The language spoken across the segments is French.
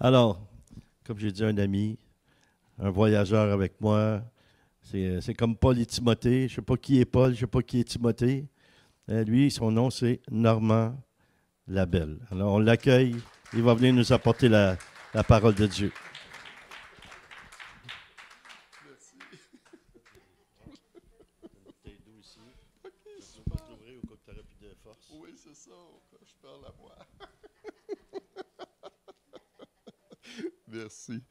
Alors, comme j'ai dit, un ami, un voyageur avec moi, c'est comme Paul et Timothée. Je ne sais pas qui est Paul, je ne sais pas qui est Timothée. Lui, son nom, c'est Normand Labelle. Alors, on l'accueille. Il va venir nous apporter la parole de Dieu. Oui, c'est ça. Je perds la voix. Merci.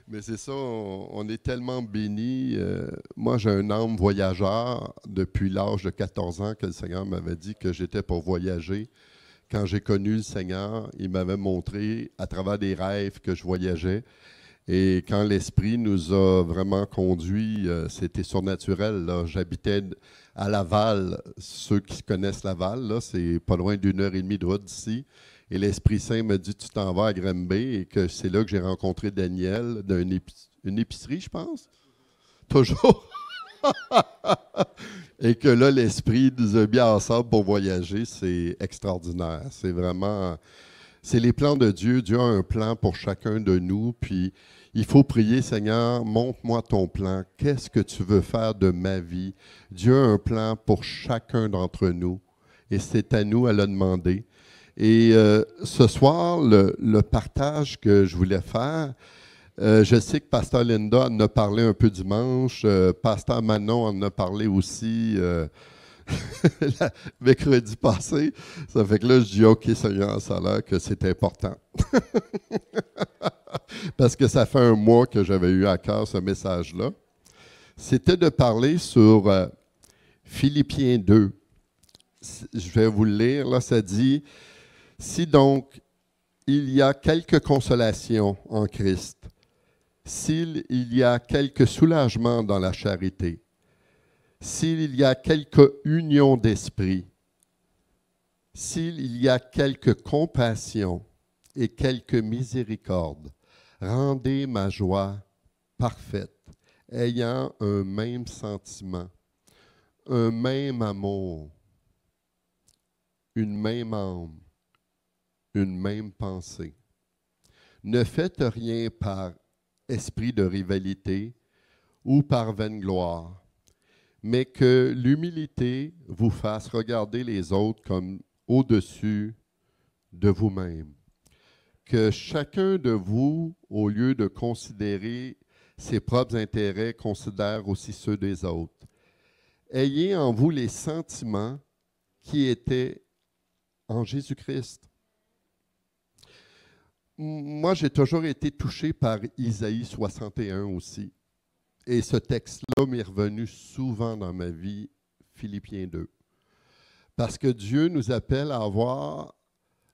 Mais c'est ça, on est tellement bénis. Moi, j'ai un âme voyageur depuis l'âge de 14 ans que le Seigneur m'avait dit que j'étais pour voyager. Quand j'ai connu le Seigneur, il m'avait montré à travers des rêves que je voyageais. Et quand l'Esprit nous a vraiment conduits, c'était surnaturel, là. J'habitais à Laval. Ceux qui connaissent Laval, là, c'est pas loin d'1 heure et demie de route d'ici. Et l'Esprit Saint m'a dit, tu t'en vas à Granby. Et que c'est là que j'ai rencontré Daniel, d'une épicerie, je pense. Toujours. Et que là, l'Esprit nous a mis ensemble pour voyager. C'est extraordinaire. C'est vraiment... C'est les plans de Dieu. Dieu a un plan pour chacun de nous. Puis, il faut prier, Seigneur, montre-moi ton plan. Qu'est-ce que tu veux faire de ma vie? Dieu a un plan pour chacun d'entre nous. Et c'est à nous à le demander. Et ce soir, le partage que je voulais faire, je sais que Pasteur Linda en a parlé un peu dimanche. Pasteur Manon en a parlé aussi mercredi passé. Ça fait que là, je dis, OK, Seigneur, ça a l'air que c'est important. Parce que ça fait un mois que j'avais eu à cœur ce message-là. C'était de parler sur Philippiens 2. Je vais vous le lire. Là, ça dit, « Si donc il y a quelque consolation en Christ, s'il y a quelque soulagement dans la charité, s'il y a quelque union d'esprit, s'il y a quelque compassion et quelque miséricorde, rendez ma joie parfaite, ayant un même sentiment, un même amour, une même âme, une même pensée. Ne faites rien par esprit de rivalité ou par vaine gloire, mais que l'humilité vous fasse regarder les autres comme au-dessus de vous-même. Que chacun de vous, au lieu de considérer ses propres intérêts, considère aussi ceux des autres. Ayez en vous les sentiments qui étaient en Jésus-Christ. Moi, j'ai toujours été touché par Isaïe 61 aussi. Et ce texte-là m'est revenu souvent dans ma vie, Philippiens 2. Parce que Dieu nous appelle à avoir,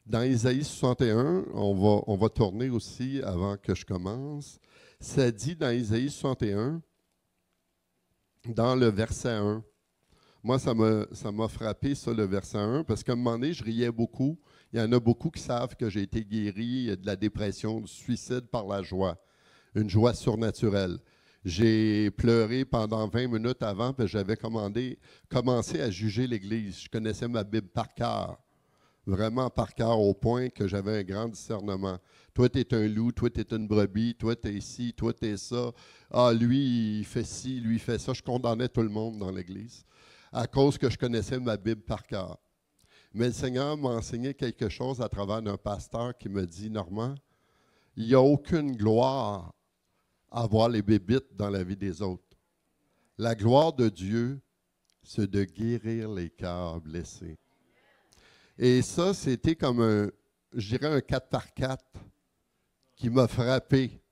dans Isaïe 61, on va tourner aussi avant que je commence, ça dit dans Isaïe 61, dans le verset 1, moi, ça m'a frappé, ça, le verset 1, parce qu'à un moment donné, je riais beaucoup. Il y en a beaucoup qui savent que j'ai été guéri de la dépression, du suicide par la joie, une joie surnaturelle. J'ai pleuré pendant 20 minutes avant, parce que j'avais commencé à juger l'Église. Je connaissais ma Bible par cœur, vraiment par cœur, au point que j'avais un grand discernement. Toi, tu es un loup, toi, tu es une brebis, toi, tu es ci, toi, tu es ça. Ah, lui, il fait ci, lui, il fait ça. Je condamnais tout le monde dans l'Église à cause que je connaissais ma Bible par cœur. Mais le Seigneur m'a enseigné quelque chose à travers un pasteur qui me dit, Normand, il n'y a aucune gloire à voir les bébites dans la vie des autres. La gloire de Dieu, c'est de guérir les cœurs blessés. Et ça, c'était comme je dirais un 4x4 qui m'a frappé.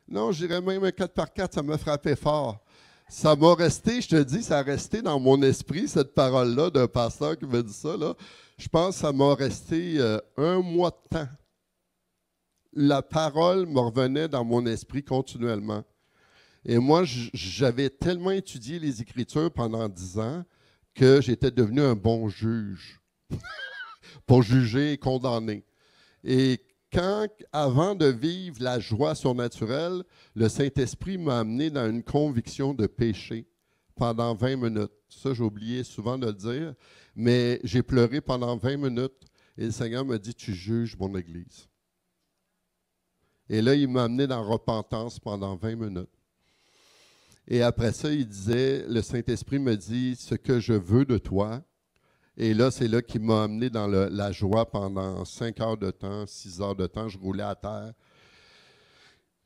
Non, je dirais même un 4x4, ça m'a frappé fort. Ça m'a resté, je te dis, ça a resté dans mon esprit, cette parole-là d'un pasteur qui m'a dit ça. Là. Je pense que ça m'a resté un mois de temps. La parole me revenait dans mon esprit continuellement. Et moi, j'avais tellement étudié les Écritures pendant 10 ans que j'étais devenu un bon juge pour juger et condamner. Et avant de vivre la joie surnaturelle, le Saint-Esprit m'a amené dans une conviction de péché pendant 20 minutes. Ça, j'ai oublié souvent de le dire, mais j'ai pleuré pendant 20 minutes et le Seigneur m'a dit, tu juges mon Église. Et là, il m'a amené dans la repentance pendant 20 minutes. Et après ça, il disait, le Saint-Esprit me dit, ce que je veux de toi. Et là, c'est là qu'il m'a amené dans la joie pendant 5 heures de temps, 6 heures de temps. Je roulais à terre.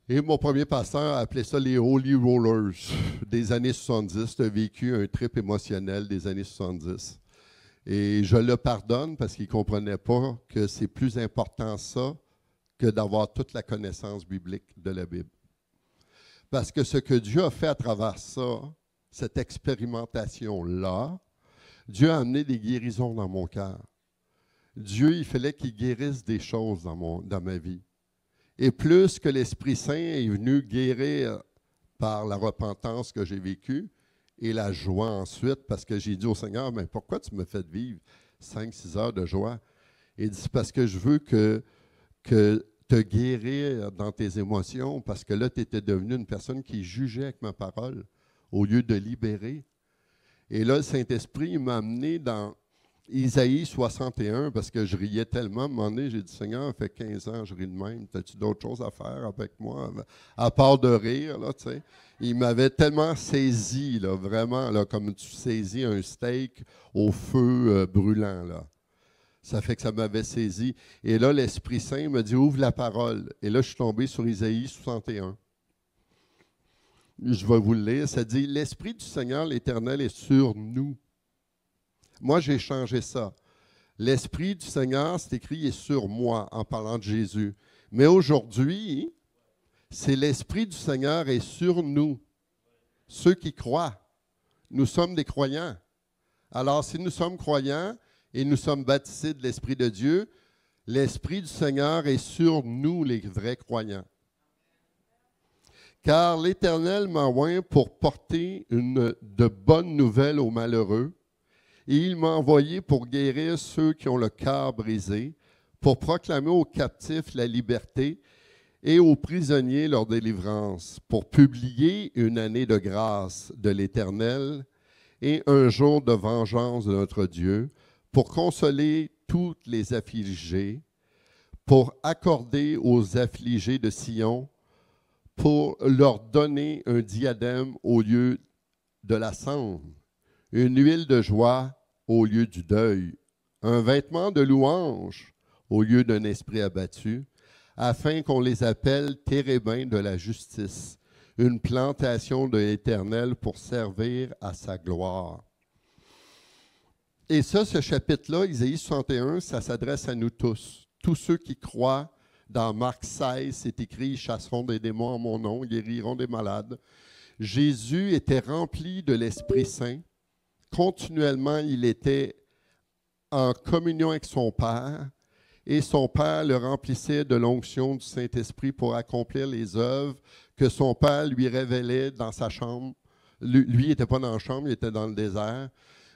Et mon premier pasteur appelait ça les Holy Rollers des années 70. Tu as vécu un trip émotionnel des années 70. Et je le pardonne parce qu'il ne comprenait pas que c'est plus important ça que d'avoir toute la connaissance biblique de la Bible. Parce que ce que Dieu a fait à travers ça, cette expérimentation-là, Dieu a amené des guérisons dans mon cœur. Dieu, il fallait qu'il guérisse des choses dans ma vie. Et plus que l'Esprit Saint est venu guérir par la repentance que j'ai vécue et la joie ensuite, parce que j'ai dit au Seigneur, mais pourquoi tu me fais vivre 5-6 heures de joie? Il dit, c'est parce que je veux que te guérir dans tes émotions, parce que là, tu étais devenu une personne qui jugeait avec ma parole au lieu de libérer. Et là, le Saint-Esprit m'a amené dans Isaïe 61, parce que je riais tellement. À un moment donné, j'ai dit, Seigneur, ça fait 15 ans, je ris de même. As-tu d'autres choses à faire avec moi, à part de rire, là, tu sais? Il m'avait tellement saisi, là, vraiment, là, comme tu saisis un steak au feu brûlant, là. Ça fait que ça m'avait saisi. Et là, l'Esprit Saint me dit, ouvre la parole. Et là, je suis tombé sur Isaïe 61. Je vais vous le lire. Ça dit, l'Esprit du Seigneur, l'Éternel, est sur nous. Moi, j'ai changé ça. L'Esprit du Seigneur, c'est écrit, est sur moi, en parlant de Jésus. Mais aujourd'hui, c'est l'Esprit du Seigneur est sur nous, ceux qui croient. Nous sommes des croyants. Alors, si nous sommes croyants et nous sommes baptisés de l'Esprit de Dieu, l'Esprit du Seigneur est sur nous, les vrais croyants. Car l'Éternel m'a oint pour porter de bonnes nouvelles aux malheureux, et il m'a envoyé pour guérir ceux qui ont le cœur brisé, pour proclamer aux captifs la liberté et aux prisonniers leur délivrance, pour publier une année de grâce de l'Éternel et un jour de vengeance de notre Dieu, pour consoler tous les affligés, pour accorder aux affligés de Sion, pour leur donner un diadème au lieu de la cendre, une huile de joie au lieu du deuil, un vêtement de louange au lieu d'un esprit abattu, afin qu'on les appelle térébins de la justice, une plantation de l'Éternel pour servir à sa gloire. Et ça, ce chapitre-là, Isaïe 61, ça s'adresse à nous tous. Tous ceux qui croient, dans Marc 16, c'est écrit, ils chasseront des démons en mon nom, ils guériront des malades. Jésus était rempli de l'Esprit Saint. Continuellement, il était en communion avec son Père et son Père le remplissait de l'onction du Saint-Esprit pour accomplir les œuvres que son Père lui révélait dans sa chambre. Lui, il n'était pas dans la chambre, il était dans le désert.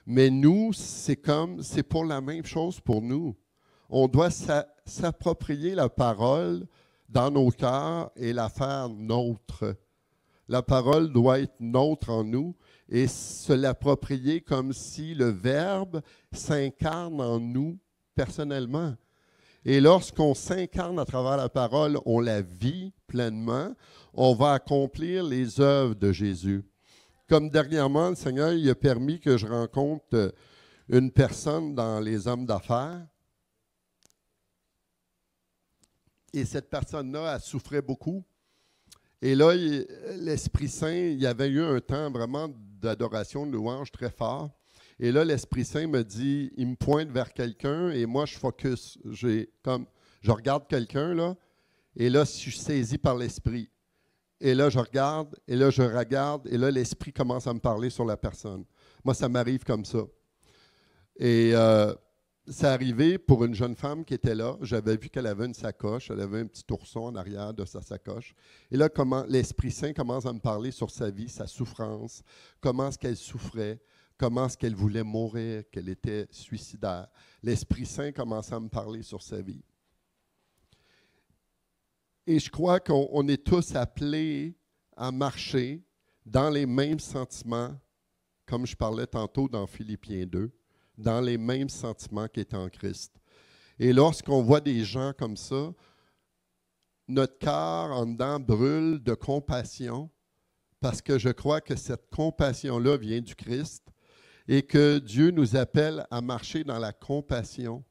Mais nous, c'est pour la même chose pour nous. On doit s'approprier la parole dans nos cœurs et la faire nôtre. La parole doit être nôtre en nous et se l'approprier comme si le Verbe s'incarne en nous personnellement. Et lorsqu'on s'incarne à travers la parole, on la vit pleinement, on va accomplir les œuvres de Jésus. Comme dernièrement, le Seigneur il a permis que je rencontre une personne dans les hommes d'affaires. Et cette personne-là, elle souffrait beaucoup. Et là, l'Esprit Saint, il y avait eu un temps vraiment d'adoration, de louange très fort. Et là, l'Esprit Saint me dit, il me pointe vers quelqu'un et moi, je focus. Je regarde quelqu'un, là, et là, je suis saisi par l'Esprit. Et là, je regarde, et là, je regarde, et là, l'Esprit commence à me parler sur la personne. Moi, ça m'arrive comme ça. Et c'est arrivé pour une jeune femme qui était là. J'avais vu qu'elle avait une sacoche, elle avait un petit ourson en arrière de sa sacoche. Et là, comment l'Esprit Saint commence à me parler sur sa vie, sa souffrance, comment est-ce qu'elle souffrait, comment est-ce qu'elle voulait mourir, qu'elle était suicidaire. L'Esprit Saint commence à me parler sur sa vie. Et je crois qu'on est tous appelés à marcher dans les mêmes sentiments, comme je parlais tantôt dans Philippiens 2, dans les mêmes sentiments qu'étaient en Christ. Et lorsqu'on voit des gens comme ça, notre cœur en dedans brûle de compassion, parce que je crois que cette compassion-là vient du Christ et que Dieu nous appelle à marcher dans la compassion.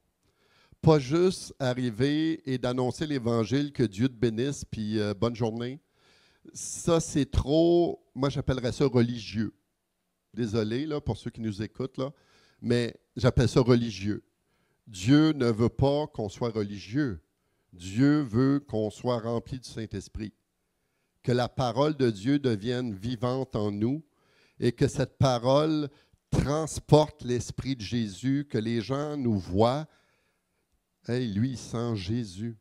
Pas juste arriver et d'annoncer l'Évangile, que Dieu te bénisse, puis bonne journée. Ça, c'est trop, moi j'appellerais ça religieux. Désolé là, pour ceux qui nous écoutent, là, mais j'appelle ça religieux. Dieu ne veut pas qu'on soit religieux. Dieu veut qu'on soit rempli du Saint-Esprit. Que la parole de Dieu devienne vivante en nous et que cette parole transporte l'Esprit de Jésus, que les gens nous voient. Hey, lui, il sent Jésus.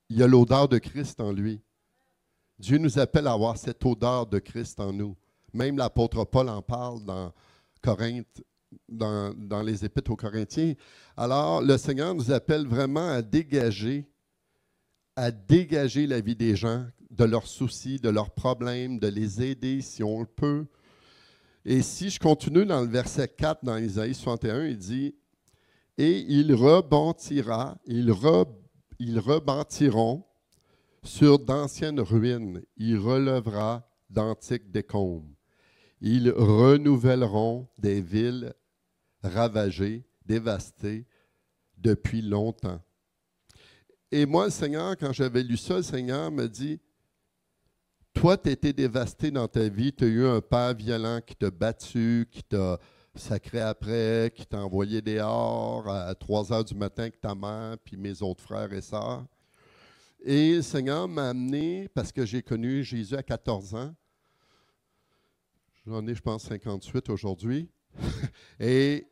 Il y a l'odeur de Christ en lui. Dieu nous appelle à avoir cette odeur de Christ en nous. Même l'apôtre Paul en parle dans Corinthe, dans les Épîtres aux Corinthiens. Alors, le Seigneur nous appelle vraiment à dégager la vie des gens, de leurs soucis, de leurs problèmes, de les aider si on le peut. Et si je continue dans le verset 4, dans Isaïe 61, il dit « Et ils rebâtiront sur d'anciennes ruines, il relèvera d'antiques décombres. Ils renouvelleront des villes ravagées, dévastées depuis longtemps. » Et moi, le Seigneur, quand j'avais lu ça, le Seigneur me dit, « Toi, tu as été dévasté dans ta vie, tu as eu un père violent qui t'a battu, qui t'a sacré après, qui t'a envoyé dehors à 3 heures du matin avec ta mère, puis mes autres frères et sœurs. Et le Seigneur m'a amené, parce que j'ai connu Jésus à 14 ans, j'en ai, je pense, 58 aujourd'hui, et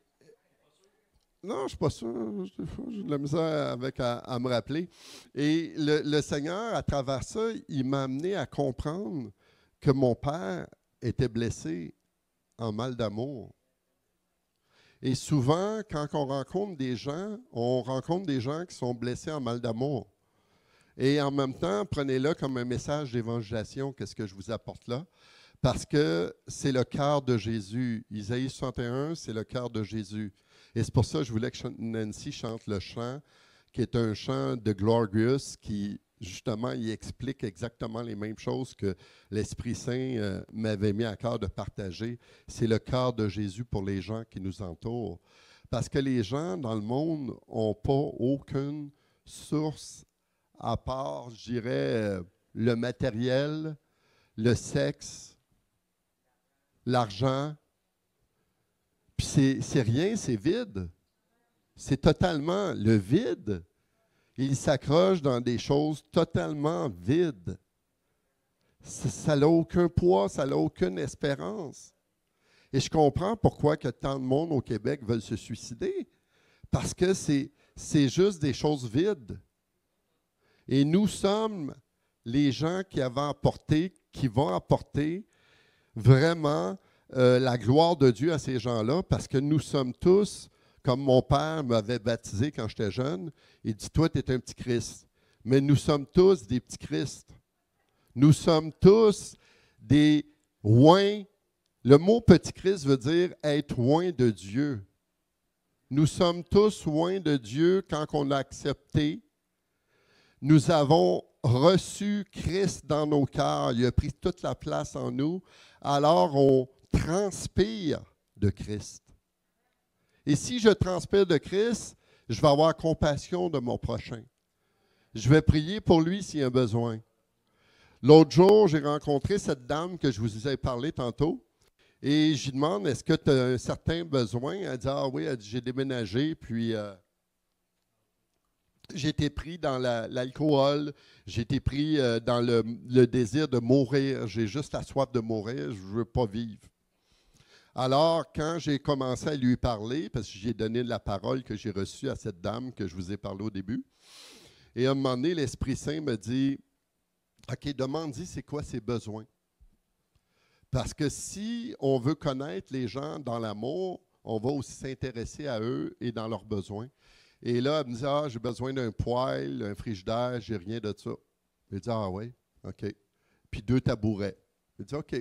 non, je ne suis pas sûr. J'ai de la misère à me rappeler. Et le Seigneur, à travers ça, il m'a amené à comprendre que mon père était blessé en mal d'amour. Et souvent, quand on rencontre des gens qui sont blessés en mal d'amour. Et en même temps, prenez-le comme un message d'évangélisation, qu'est-ce que je vous apporte là? Parce que c'est le cœur de Jésus. Isaïe 61, c'est le cœur de Jésus. Et c'est pour ça que je voulais que Nancy chante le chant, qui est un chant de Glorious, qui, justement, il explique exactement les mêmes choses que l'Esprit Saint m'avait mis à cœur de partager. C'est le cœur de Jésus pour les gens qui nous entourent. Parce que les gens dans le monde n'ont pas aucune source à part, je dirais, le matériel, le sexe, l'argent. Puis c'est rien, c'est vide. C'est totalement le vide. Il s'accroche dans des choses totalement vides. Ça n'a aucun poids, ça n'a aucune espérance. Et je comprends pourquoi que tant de monde au Québec veulent se suicider. Parce que c'est juste des choses vides. Et nous sommes les gens qui vont apporter vraiment la gloire de Dieu à ces gens-là, parce que nous sommes tous, comme mon père m'avait baptisé quand j'étais jeune, il dit, toi, tu es un petit Christ. Mais nous sommes tous des petits Christ. Nous sommes tous des oints. Le mot petit Christ veut dire être oint de Dieu. Nous sommes tous oints de Dieu quand on l'a accepté. Nous avons reçu Christ dans nos cœurs. Il a pris toute la place en nous. Alors, on transpire de Christ. Et si je transpire de Christ, je vais avoir compassion de mon prochain. Je vais prier pour lui s'il y a besoin. L'autre jour, j'ai rencontré cette dame que je vous ai parlé tantôt. Et je lui demande, est-ce que tu as un certain besoin? Elle dit, ah oui, elle dit, j'ai déménagé, puis j'ai été pris dans l'alcool, j'ai été pris dans le désir de mourir. J'ai juste la soif de mourir, je ne veux pas vivre. Alors, quand j'ai commencé à lui parler, parce que j'ai donné la parole que j'ai reçue à cette dame que je vous ai parlé au début, et à un moment donné, l'Esprit Saint me dit, « OK, demande-y c'est quoi ses besoins. » Parce que si on veut connaître les gens dans l'amour, on va aussi s'intéresser à eux et dans leurs besoins. Et là, elle me dit, « Ah, j'ai besoin d'un poêle, un frigidaire, j'ai rien de ça. » Je dis, « Ah oui, OK. » Puis 2 tabourets. Je dis, « OK. »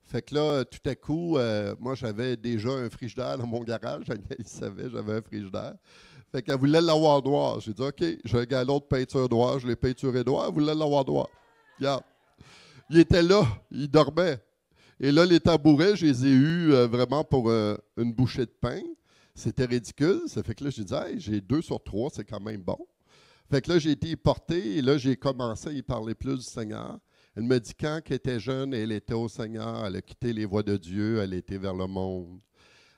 Fait que là, tout à coup, moi, j'avais déjà un frigidaire dans mon garage. Agnès savait, j'avais un frigidaire. Fait qu'elle voulait l'avoir noir. J'ai dit, OK, j'ai un galon de peinture noire, je l'ai peinturé noir, elle voulait l'avoir noir. Regarde. Il était là, il dormait. Et là, les tabourets, je les ai eus vraiment pour une bouchée de pain. C'était ridicule. Ça fait que là, j'ai dit, hey, j'ai 2 sur 3, c'est quand même bon. Fait que là, j'ai été porté et là, j'ai commencé à y parler plus du Seigneur. Elle me dit quand elle était jeune, elle était au Seigneur, elle a quitté les voies de Dieu, elle était vers le monde.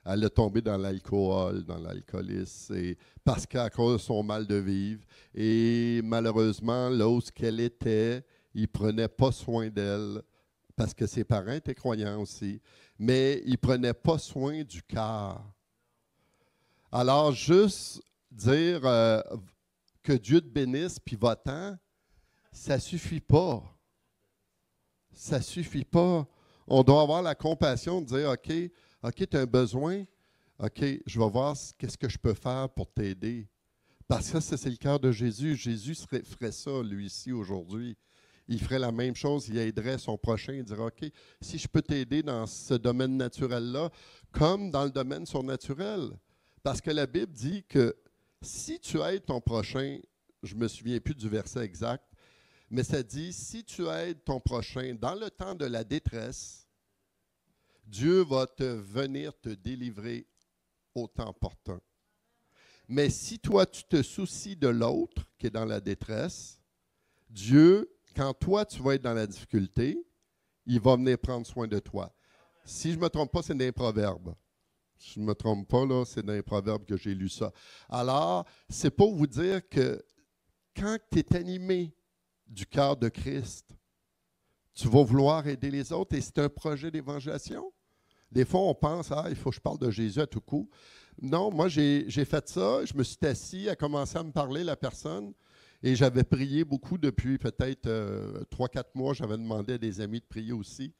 Elle est tombée dans l'alcool, dans l'alcoolisme, parce qu'à cause de son mal de vivre. Et malheureusement, là où qu'elle était, il ne prenait pas soin d'elle, parce que ses parents étaient croyants aussi, mais il ne prenait pas soin du cœur. Alors, juste dire que Dieu te bénisse, puis va-t'en, ça ne suffit pas. Ça ne suffit pas. On doit avoir la compassion de dire, OK, tu as un besoin, OK, je vais voir qu'est-ce que je peux faire pour t'aider. Parce que ça, c'est le cœur de Jésus. Jésus ferait ça, lui, ici, aujourd'hui. Il ferait la même chose, il aiderait son prochain, il dirait, OK, si je peux t'aider dans ce domaine naturel-là, comme dans le domaine surnaturel. Parce que la Bible dit que si tu aides ton prochain, je ne me souviens plus du verset exact, mais ça dit, si tu aides ton prochain dans le temps de la détresse, Dieu va venir te délivrer au temps opportun. Mais si toi, tu te soucies de l'autre qui est dans la détresse, Dieu, quand toi, tu vas être dans la difficulté, il va venir prendre soin de toi. Si je ne me trompe pas, c'est dans les Proverbes. Si je ne me trompe pas, là, c'est dans les Proverbes que j'ai lu ça. Alors, c'est pour vous dire que quand tu es animé du cœur de Christ, tu vas vouloir aider les autres et c'est un projet d'évangélisation. Des fois, on pense, il faut que je parle de Jésus à tout coup. Non, moi, j'ai fait ça, je me suis assis, a commencé à me parler, la personne, et j'avais prié beaucoup depuis peut-être 3-4 mois. J'avais demandé à des amis de prier aussi.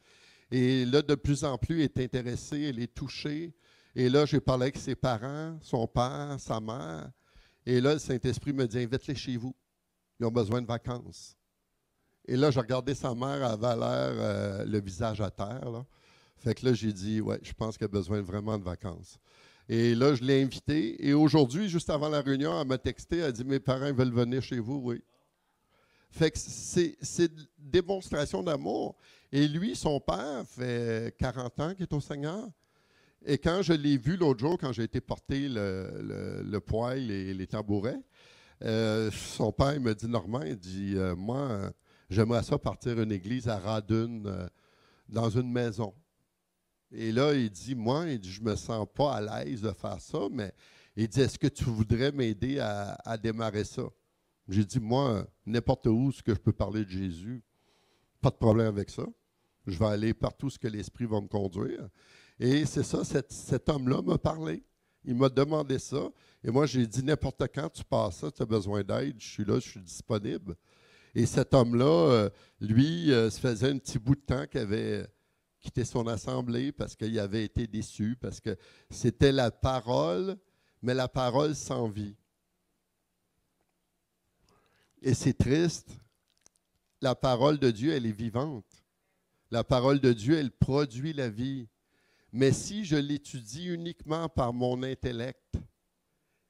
Et là, de plus en plus, elle est intéressée, elle est touchée. Et là, j'ai parlé avec ses parents, son père, sa mère. Et là, le Saint-Esprit me dit, invite-les chez vous. Ils ont besoin de vacances. Et là, j'ai regardé sa mère, elle avait l'air le visage à terre, là. Fait que là, j'ai dit, ouais, je pense qu'elle a besoin vraiment de vacances. Et là, je l'ai invitée. Et aujourd'hui, juste avant la réunion, elle m'a texté, elle a dit, mes parents veulent venir chez vous, oui. Fait que c'est une démonstration d'amour. Et lui, son père, fait 40 ans qu'il est au Seigneur. Et quand je l'ai vu l'autre jour, quand j'ai été porter le poêle et les tabourets, son père il me dit, Normand, il dit, moi, j'aimerais ça partir une église à Radun, dans une maison. Et là, il dit, moi, il dit, je ne me sens pas à l'aise de faire ça, mais il dit, est-ce que tu voudrais m'aider à démarrer ça? J'ai dit, moi, n'importe où, ce que je peux parler de Jésus, pas de problème avec ça. Je vais aller partout ce que l'Esprit va me conduire. Et c'est ça, cet homme-là m'a parlé. Il m'a demandé ça. Et moi, j'ai dit, n'importe quand tu passes ça, tu as besoin d'aide, je suis là, je suis disponible. Et cet homme-là, lui, ça faisait un petit bout de temps qu'il avait quitté son assemblée parce qu'il avait été déçu, parce que c'était la parole, mais la parole sans vie. Et c'est triste. La parole de Dieu, elle est vivante. La parole de Dieu, elle produit la vie. Mais si je l'étudie uniquement par mon intellect,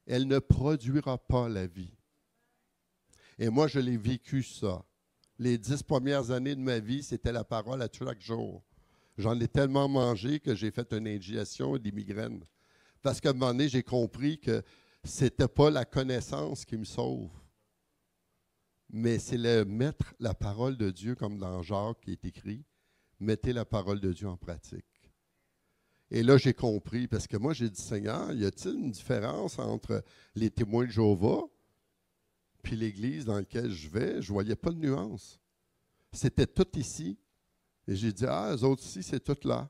elle ne produira pas la vie. Et moi, je l'ai vécu ça. Les 10 premières années de ma vie, c'était la parole à chaque jour. J'en ai tellement mangé que j'ai fait une indigestion et des migraines. Parce qu'à un moment donné, j'ai compris que ce n'était pas la connaissance qui me sauve, mais c'est mettre la parole de Dieu, comme dans Jacques qui est écrit, mettez la parole de Dieu en pratique. Et là, j'ai compris, parce que moi, j'ai dit, Seigneur, y a-t-il une différence entre les témoins de Jéhovah puis l'Église dans laquelle je vais? Je ne voyais pas de nuance. C'était tout ici. Et j'ai dit, eux autres ici, c'est tout là.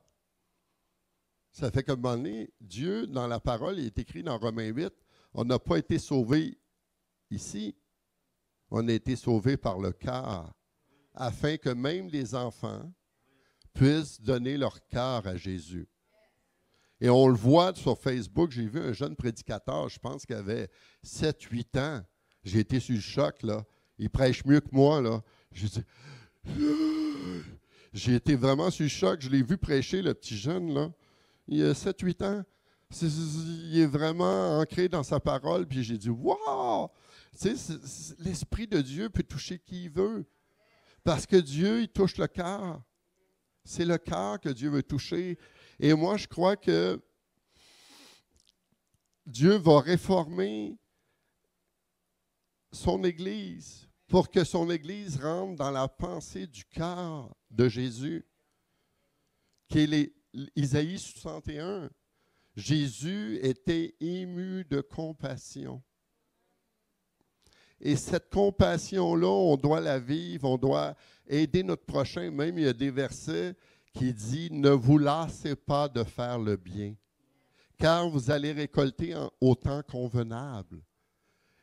Ça fait qu'à un moment donné, Dieu, dans la parole, il est écrit dans Romains 8, on n'a pas été sauvés ici. On a été sauvés par le cœur, afin que même les enfants puissent donner leur cœur à Jésus. Et on le voit sur Facebook, j'ai vu un jeune prédicateur, je pense qu'il avait 7-8 ans. J'ai été sur le choc, là. Il prêche mieux que moi, là. J'ai dit, J'ai été vraiment sur le choc. Je l'ai vu prêcher, le petit jeune, là. Il a 7-8 ans. Il est vraiment ancré dans sa parole. Puis j'ai dit, wow! Tu sais, l'Esprit de Dieu peut toucher qui il veut. Parce que Dieu, il touche le cœur. C'est le cœur que Dieu veut toucher. Et moi, je crois que Dieu va réformer son Église pour que son Église rentre dans la pensée du cœur de Jésus, qui est Isaïe 61. Jésus était ému de compassion. Et cette compassion-là, on doit la vivre, on doit aider notre prochain. Même il y a des versets qui disent « Ne vous lassez pas de faire le bien, car vous allez récolter au temps convenable. »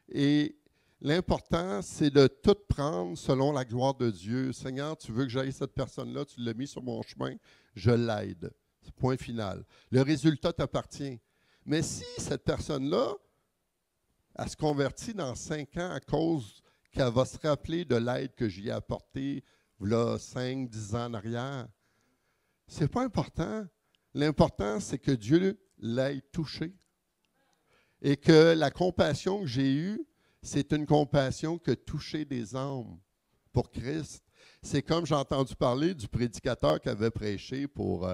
Et l'important, c'est de tout prendre selon la gloire de Dieu. Seigneur, tu veux que j'aille cette personne-là, tu l'as mis sur mon chemin, je l'aide. Point final. Le résultat t'appartient. Mais si cette personne-là, elle se convertit dans 5 ans à cause qu'elle va se rappeler de l'aide que j'y ai apportée, là, 5, 10 ans en arrière, c'est pas important. L'important, c'est que Dieu l'ait touché. Et que la compassion que j'ai eue, c'est une compassion que toucher des âmes pour Christ. C'est comme j'ai entendu parler du prédicateur qui avait prêché pour...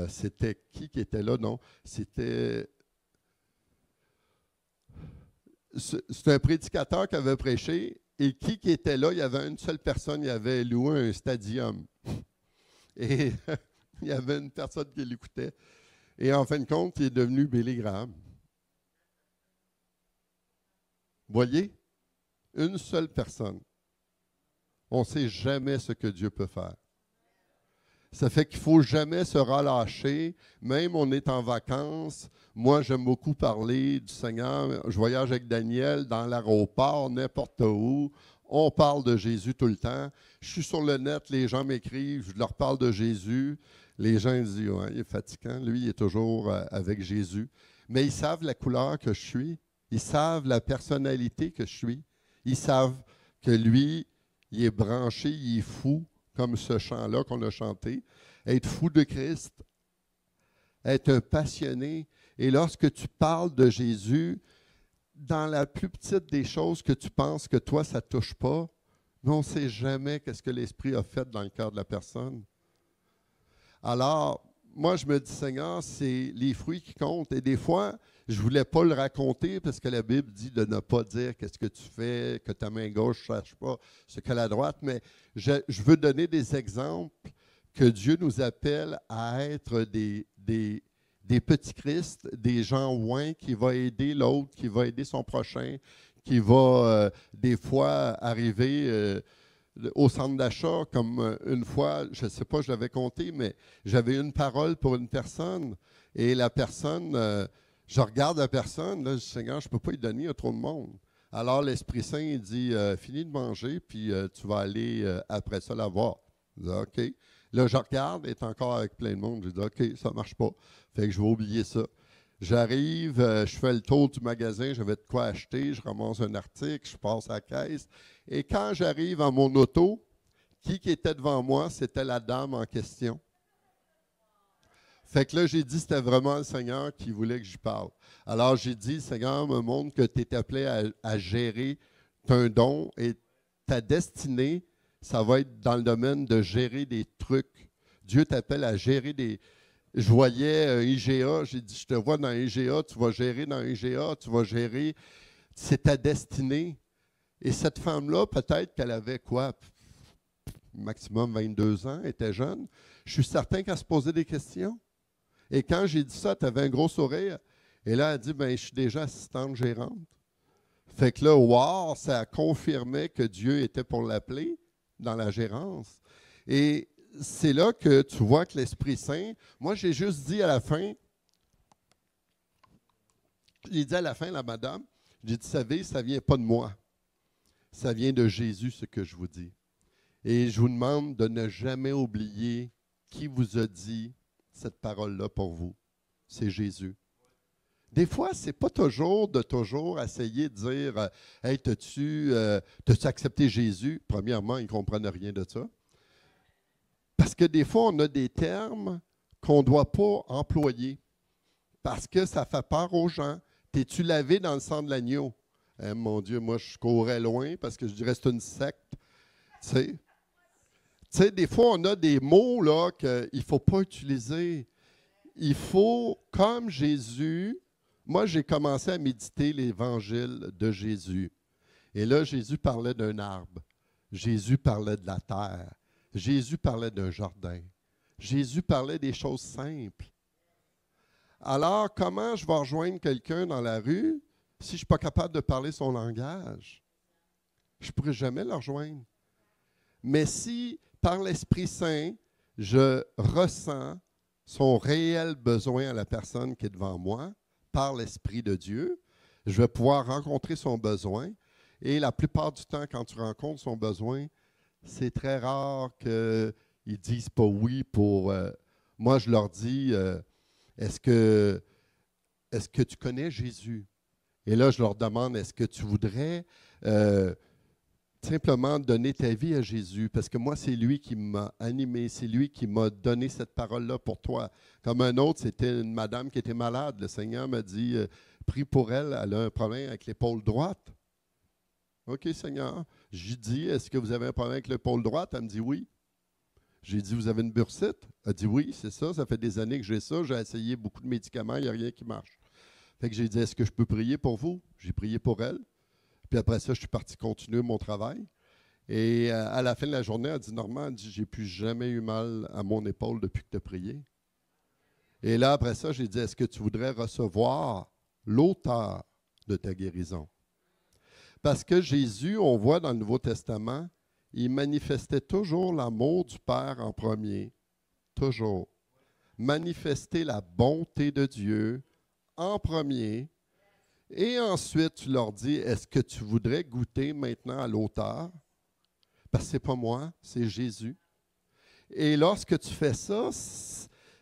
c'était qui était là? Non, c'était un prédicateur qui avait prêché. Et qui était là? Il y avait une seule personne, il avait loué un stadium. Et il y avait une personne qui l'écoutait. Et en fin de compte, il est devenu Billy Graham. Voyez? Une seule personne. On ne sait jamais ce que Dieu peut faire. Ça fait qu'il ne faut jamais se relâcher, même on est en vacances. Moi, j'aime beaucoup parler du Seigneur. Je voyage avec Daniel dans l'aéroport, n'importe où. On parle de Jésus tout le temps. Je suis sur le net, les gens m'écrivent, je leur parle de Jésus. Les gens disent, ouais, il est fatigant. Lui, il est toujours avec Jésus. Mais ils savent la couleur que je suis. Ils savent la personnalité que je suis. Ils savent que lui, il est branché, il est fou, comme ce chant-là qu'on a chanté. Être fou de Christ, être un passionné. Et lorsque tu parles de Jésus, dans la plus petite des choses que tu penses que toi, ça ne touche pas, mais on ne sait jamais qu'est-ce que l'Esprit a fait dans le cœur de la personne. Alors, moi, je me dis, Seigneur, c'est les fruits qui comptent. Et des fois, je ne voulais pas le raconter parce que la Bible dit de ne pas dire qu'est-ce que tu fais, que ta main gauche ne cherche pas ce que la droite. Mais je veux donner des exemples que Dieu nous appelle à être des petits Christ, des gens oints qui vont aider l'autre, qui va aider son prochain, qui va des fois arriver au centre d'achat, comme une fois, je ne sais pas, je l'avais compté, mais j'avais une parole pour une personne et la personne, je regarde la personne, là, je dis, Seigneur, je ne peux pas lui donner, il y a trop de monde. Alors l'Esprit Saint il dit, finis de manger, puis tu vas aller après ça la voir. Je dis, OK. Là, je regarde, elle est encore avec plein de monde. Je dis, OK, ça ne marche pas. Fait que je vais oublier ça. J'arrive, je fais le tour du magasin, j'avais de quoi acheter, je ramasse un article, je passe à la caisse. Et quand j'arrive à mon auto, qui était devant moi? C'était la dame en question. Fait que là, j'ai dit, c'était vraiment le Seigneur qui voulait que j'y parle. Alors, j'ai dit, le Seigneur me montre que tu es appelé à gérer ton don et ta destinée, ça va être dans le domaine de gérer des trucs. Dieu t'appelle à gérer des... Je voyais IGA, j'ai dit, je te vois dans IGA, tu vas gérer dans IGA, tu vas gérer, c'est ta destinée. Et cette femme-là, peut-être qu'elle avait quoi, maximum 22 ans, était jeune. Je suis certain qu'elle se posait des questions. Et quand j'ai dit ça, tu avais un gros sourire. Et là, elle a dit, ben, je suis déjà assistante gérante. Fait que là, wow, ça confirmait que Dieu était pour l'appeler dans la gérance. Et c'est là que tu vois que l'Esprit Saint, moi j'ai juste dit à la fin, j'ai dit à la fin, la madame, j'ai dit, vous savez, ça ne vient pas de moi. Ça vient de Jésus, ce que je vous dis. Et je vous demande de ne jamais oublier qui vous a dit cette parole-là pour vous. C'est Jésus. Des fois, ce n'est pas toujours essayer de dire « Hey, t'as-tu accepté Jésus? » Premièrement, ils ne comprennent rien de ça. Parce que des fois, on a des termes qu'on ne doit pas employer parce que ça fait peur aux gens. T'es-tu lavé dans le sang de l'agneau? Mon Dieu, moi, je courais loin parce que je dirais que c'est une secte. Tu sais, des fois, on a des mots là, qu'il ne faut pas utiliser. Il faut, comme Jésus, moi, j'ai commencé à méditer l'évangile de Jésus. Et là, Jésus parlait d'un arbre. Jésus parlait de la terre. Jésus parlait d'un jardin. Jésus parlait des choses simples. Alors, comment je vais rejoindre quelqu'un dans la rue si je ne suis pas capable de parler son langage? Je ne pourrai jamais le rejoindre. Mais si, par l'Esprit Saint, je ressens son réel besoin à la personne qui est devant moi, par l'Esprit de Dieu, je vais pouvoir rencontrer son besoin. Et la plupart du temps, quand tu rencontres son besoin, c'est très rare qu'ils ne disent pas oui pour... moi, je leur dis, est-ce que tu connais Jésus? Et là, je leur demande, est-ce que tu voudrais simplement donner ta vie à Jésus? Parce que moi, c'est lui qui m'a animé, c'est lui qui m'a donné cette parole-là pour toi. Comme un autre, c'était une madame qui était malade. Le Seigneur m'a dit, prie pour elle, elle a un problème avec l'épaule droite. OK, Seigneur. Je lui dis, est-ce que vous avez un problème avec l'épaule droite? Elle me dit oui. J'ai dit, vous avez une bursite? Elle dit oui, c'est ça. Ça fait des années que j'ai ça. J'ai essayé beaucoup de médicaments, il n'y a rien qui marche. Fait que j'ai dit, est-ce que je peux prier pour vous? J'ai prié pour elle. Puis après ça, je suis parti continuer mon travail. Et à la fin de la journée, elle dit, Normand, j'ai plus jamais eu mal à mon épaule depuis que tu as prié. Et là, après ça, j'ai dit, est-ce que tu voudrais recevoir l'auteur de ta guérison? Parce que Jésus, on voit dans le Nouveau Testament, il manifestait toujours l'amour du Père en premier. Toujours. Manifester la bonté de Dieu en premier. Et ensuite, tu leur dis, est-ce que tu voudrais goûter maintenant à l'auteur? Parce que ce n'est pas moi, c'est Jésus. Et lorsque tu fais ça,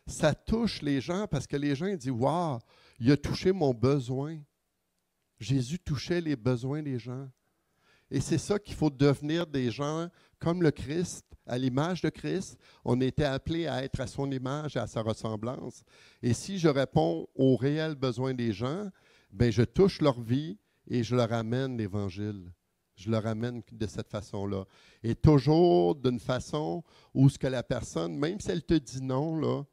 ça touche les gens parce que les gens disent, wow, il a touché mon besoin. Jésus touchait les besoins des gens. Et c'est ça qu'il faut devenir des gens comme le Christ, à l'image de Christ. On était appelés à être à son image et à sa ressemblance. Et si je réponds aux réels besoins des gens, bien, je touche leur vie et je leur amène l'Évangile. Je leur amène de cette façon-là. Et toujours d'une façon où ce que la personne, même si elle te dit non, là,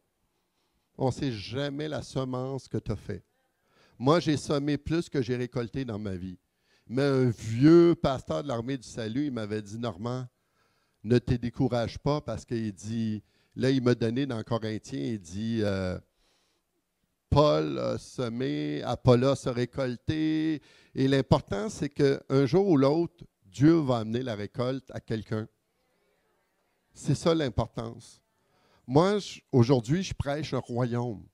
on ne sait jamais la semence que tu as faite. Moi, j'ai semé plus que j'ai récolté dans ma vie. Mais un vieux pasteur de l'Armée du Salut, il m'avait dit, Normand, ne te décourage pas parce qu'il dit, là, il m'a donné dans Corinthiens, il dit, Paul a semé, Apollos a récolté. Et l'important, c'est qu'un jour ou l'autre, Dieu va amener la récolte à quelqu'un. C'est ça l'importance. Moi, aujourd'hui, je prêche un royaume.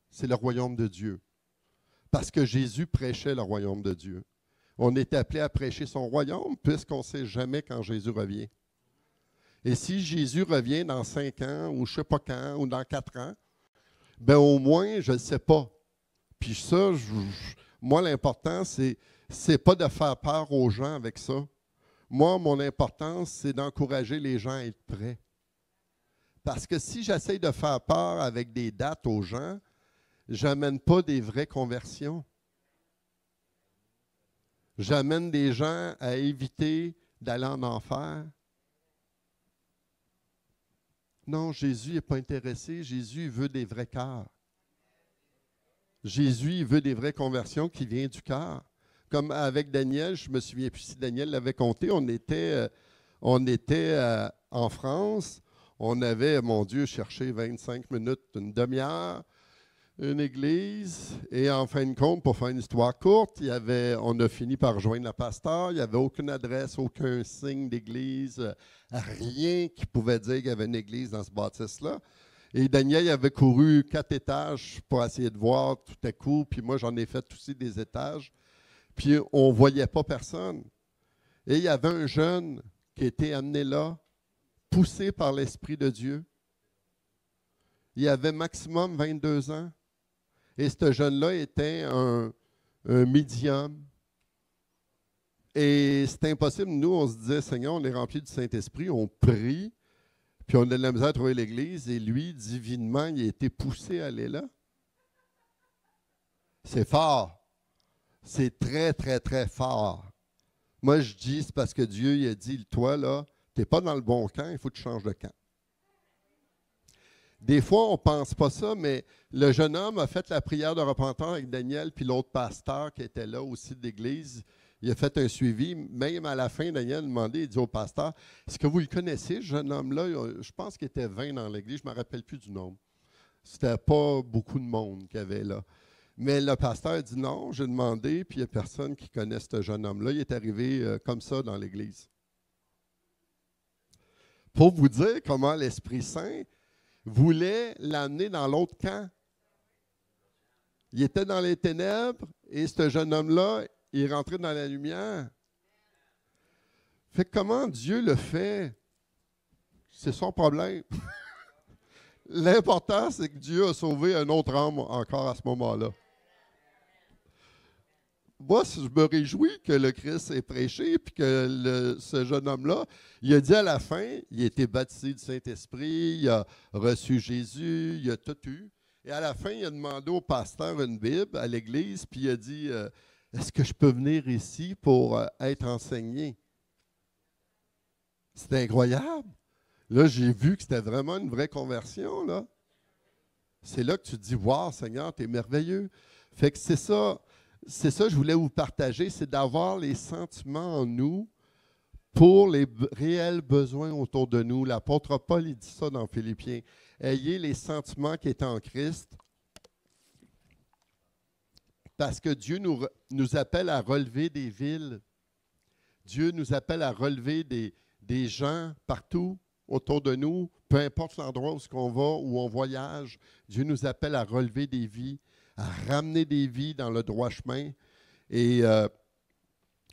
C'est le royaume de Dieu. Parce que Jésus prêchait le royaume de Dieu. On est appelé à prêcher son royaume puisqu'on ne sait jamais quand Jésus revient. Et si Jésus revient dans 5 ans, ou je ne sais pas quand, ou dans 4 ans, bien au moins, je ne sais pas. Puis ça, moi, l'important, c'est pas de faire peur aux gens avec ça. Moi, mon importance, c'est d'encourager les gens à être prêts. Parce que si j'essaye de faire peur avec des dates aux gens, je n'amène pas des vraies conversions. J'amène des gens à éviter d'aller en enfer. Non, Jésus n'est pas intéressé. Jésus veut des vrais cœurs. Jésus il veut des vraies conversions qui viennent du cœur. Comme avec Daniel, je me souviens plus si Daniel l'avait compté, on était en France, on avait, mon Dieu, cherché 25 minutes, une demi-heure, une église, et en fin de compte, pour faire une histoire courte, on a fini par rejoindre la pasteur, il n'y avait aucune adresse, aucun signe d'église, rien qui pouvait dire qu'il y avait une église dans ce bâtisse-là. Et Daniel avait couru 4 étages pour essayer de voir tout à coup, puis moi j'en ai fait aussi des étages, puis on ne voyait pas personne. Et il y avait un jeune qui était amené là, poussé par l'Esprit de Dieu. Il avait maximum 22 ans. Et ce jeune-là était un médium. Et c'était impossible. Nous, on se disait, Seigneur, on est rempli du Saint-Esprit, on prie. Puis on a de la misère à trouver l'église, et lui, divinement, il a été poussé à aller là. C'est fort. C'est très, très, très fort. Moi, je dis, c'est parce que Dieu, il a dit, toi, là, tu n'es pas dans le bon camp, il faut que tu changes de camp. Des fois, on ne pense pas ça, mais le jeune homme a fait la prière de repentance avec Daniel, puis l'autre pasteur qui était là aussi de l'église, il a fait un suivi. Même à la fin, Daniel a demandé, il dit au pasteur, est-ce que vous le connaissez, ce jeune homme-là? Je pense qu'il était 20 dans l'église, je ne me rappelle plus du nombre. C'était pas beaucoup de monde qu'il y avait là. Mais le pasteur a dit non, j'ai demandé, puis il n'y a personne qui connaît ce jeune homme-là. Il est arrivé comme ça dans l'église. Pour vous dire comment l'Esprit Saint voulait l'amener dans l'autre camp. Il était dans les ténèbres et ce jeune homme-là, il est rentré dans la lumière. Fait que comment Dieu le fait? C'est son problème. L'important, c'est que Dieu a sauvé un autre homme encore à ce moment-là. Moi, je me réjouis que le Christ ait prêché, puis que ce jeune homme-là, il a dit à la fin, il a été baptisé du Saint-Esprit, il a reçu Jésus, il a tout eu. Et à la fin, il a demandé au pasteur une Bible à l'église, puis il a dit, est-ce que je peux venir ici pour être enseigné? C'était incroyable. Là, j'ai vu que c'était vraiment une vraie conversion, là. C'est là que tu te dis, wow, Seigneur, tu es merveilleux. Fait que c'est ça que je voulais vous partager, c'est d'avoir les sentiments en nous pour les réels besoins autour de nous. L'apôtre Paul, il dit ça dans Philippiens. Ayez les sentiments qui étaient en Christ, parce que Dieu nous appelle à relever des villes. Dieu nous appelle à relever des gens partout autour de nous, peu importe l'endroit où on va, où on voyage. Dieu nous appelle à relever des vies, à ramener des vies dans le droit chemin. Et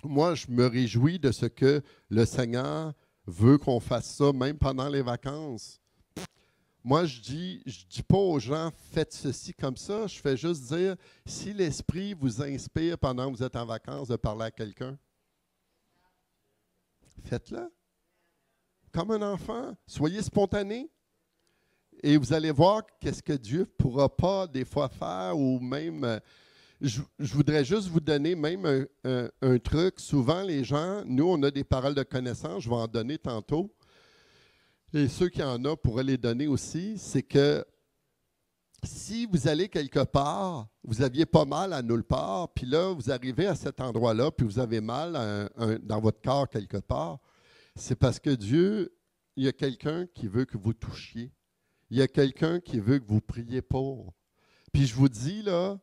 moi, je me réjouis de ce que le Seigneur veut qu'on fasse ça, même pendant les vacances. Moi, je dis pas aux gens, faites ceci comme ça. Je fais juste dire, si l'Esprit vous inspire pendant que vous êtes en vacances de parler à quelqu'un, faites-le. Comme un enfant. Soyez spontané. Et vous allez voir qu'est-ce que Dieu ne pourra pas des fois faire, ou même, je voudrais juste vous donner même un truc. Souvent, les gens, nous, on a des paroles de connaissance, je vais en donner tantôt. Et ceux qui en ont pourraient les donner aussi. C'est que si vous allez quelque part, vous aviez pas mal à nulle part, puis là, vous arrivez à cet endroit-là, puis vous avez mal dans votre corps quelque part, c'est parce que Dieu, il y a quelqu'un qui veut que vous touchiez. Il y a quelqu'un qui veut que vous priez pour. Puis je vous dis, là,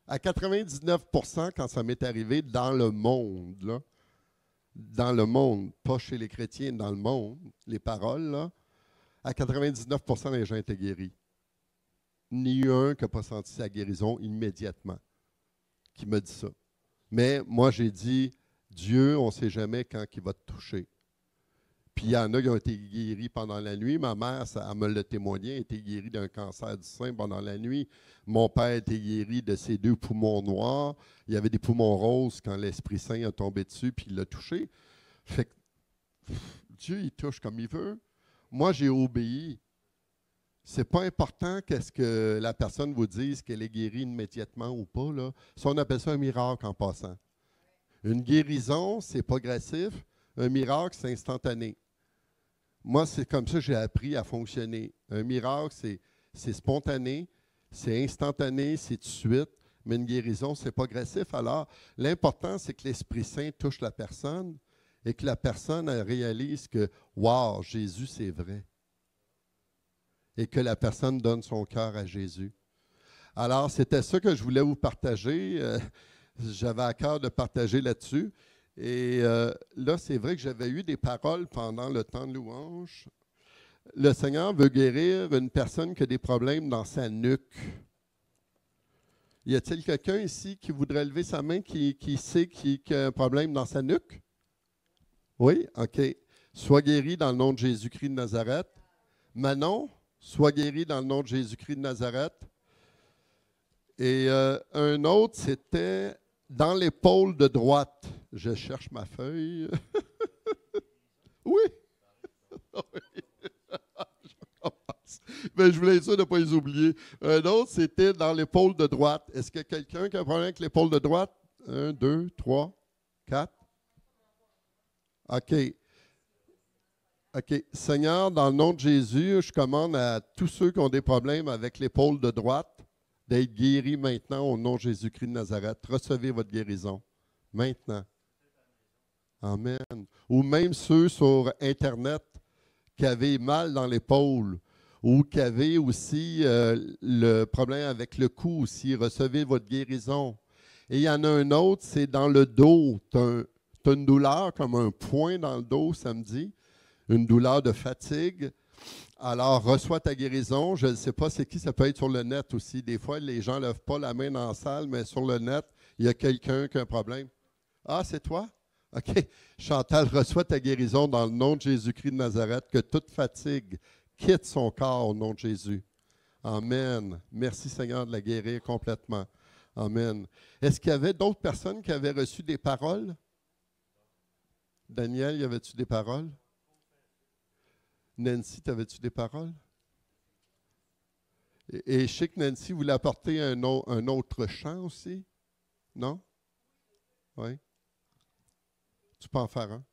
à 99%, quand ça m'est arrivé dans le monde, là, dans le monde, pas chez les chrétiens, dans le monde, les paroles, là, à 99% des gens étaient guéris. Ni un qui n'a pas senti sa guérison immédiatement, qui m'a dit ça. Mais moi, j'ai dit, Dieu, on ne sait jamais quand il va te toucher. Puis il y en a qui ont été guéris pendant la nuit. Ma mère, elle me l'a témoigné, elle a été guérie d'un cancer du sein pendant la nuit. Mon père a été guéri de ses 2 poumons noirs. Il y avait des poumons roses quand l'Esprit Saint a tombé dessus puis il l'a touché. Fait que Dieu, il touche comme il veut. Moi, j'ai obéi. C'est pas important qu'est-ce que la personne vous dise qu'elle est guérie immédiatement ou pas, là. Ça, on appelle ça un miracle en passant. Une guérison, c'est progressif. Un miracle, c'est instantané. Moi, c'est comme ça que j'ai appris à fonctionner. Un miracle, c'est spontané, c'est instantané, c'est tout de suite, mais une guérison, c'est progressif. Alors, l'important, c'est que l'Esprit Saint touche la personne et que la personne elle réalise que, wow, Jésus, c'est vrai. Et que la personne donne son cœur à Jésus. Alors, c'était ça que je voulais vous partager. J'avais à cœur de partager là-dessus. Et là, c'est vrai que j'avais eu des paroles pendant le temps de louange. Le Seigneur veut guérir une personne qui a des problèmes dans sa nuque. Y a-t-il quelqu'un ici qui voudrait lever sa main qui sait qu'il a un problème dans sa nuque? Oui? OK. Sois guéri dans le nom de Jésus-Christ de Nazareth. Manon, sois guéri dans le nom de Jésus-Christ de Nazareth. Et un autre, c'était dans l'épaule de droite. Je cherche ma feuille. Oui. Mais je voulais être sûr de ne pas les oublier. Un autre, c'était dans l'épaule de droite. Est-ce qu'il y a quelqu'un qui a un problème avec l'épaule de droite? 1, 2, 3, 4. OK. OK. Seigneur, dans le nom de Jésus, je commande à tous ceux qui ont des problèmes avec l'épaule de droite d'être guéris maintenant au nom de Jésus-Christ de Nazareth. Recevez votre guérison. Maintenant. Amen. Ou même ceux sur Internet qui avaient mal dans l'épaule ou qui avaient aussi le problème avec le cou aussi. Recevez votre guérison. Et il y en a un autre, c'est dans le dos. Tu as une douleur comme un point dans le dos samedi, une douleur de fatigue. Alors, reçois ta guérison. Je ne sais pas c'est qui, ça peut être sur le net aussi. Des fois, les gens ne lèvent pas la main dans la salle, mais sur le net, il y a quelqu'un qui a un problème. Ah, c'est toi? OK. Chantal, reçois ta guérison dans le nom de Jésus-Christ de Nazareth, que toute fatigue quitte son corps au nom de Jésus. Amen. Merci Seigneur de la guérir complètement. Amen. Est-ce qu'il y avait d'autres personnes qui avaient reçu des paroles? Daniel, y avait-tu des paroles? Nancy, t'avais-tu des paroles? Et je sais que Nancy voulait apporter un autre chant aussi. Non? Oui. Tu peux en faire un.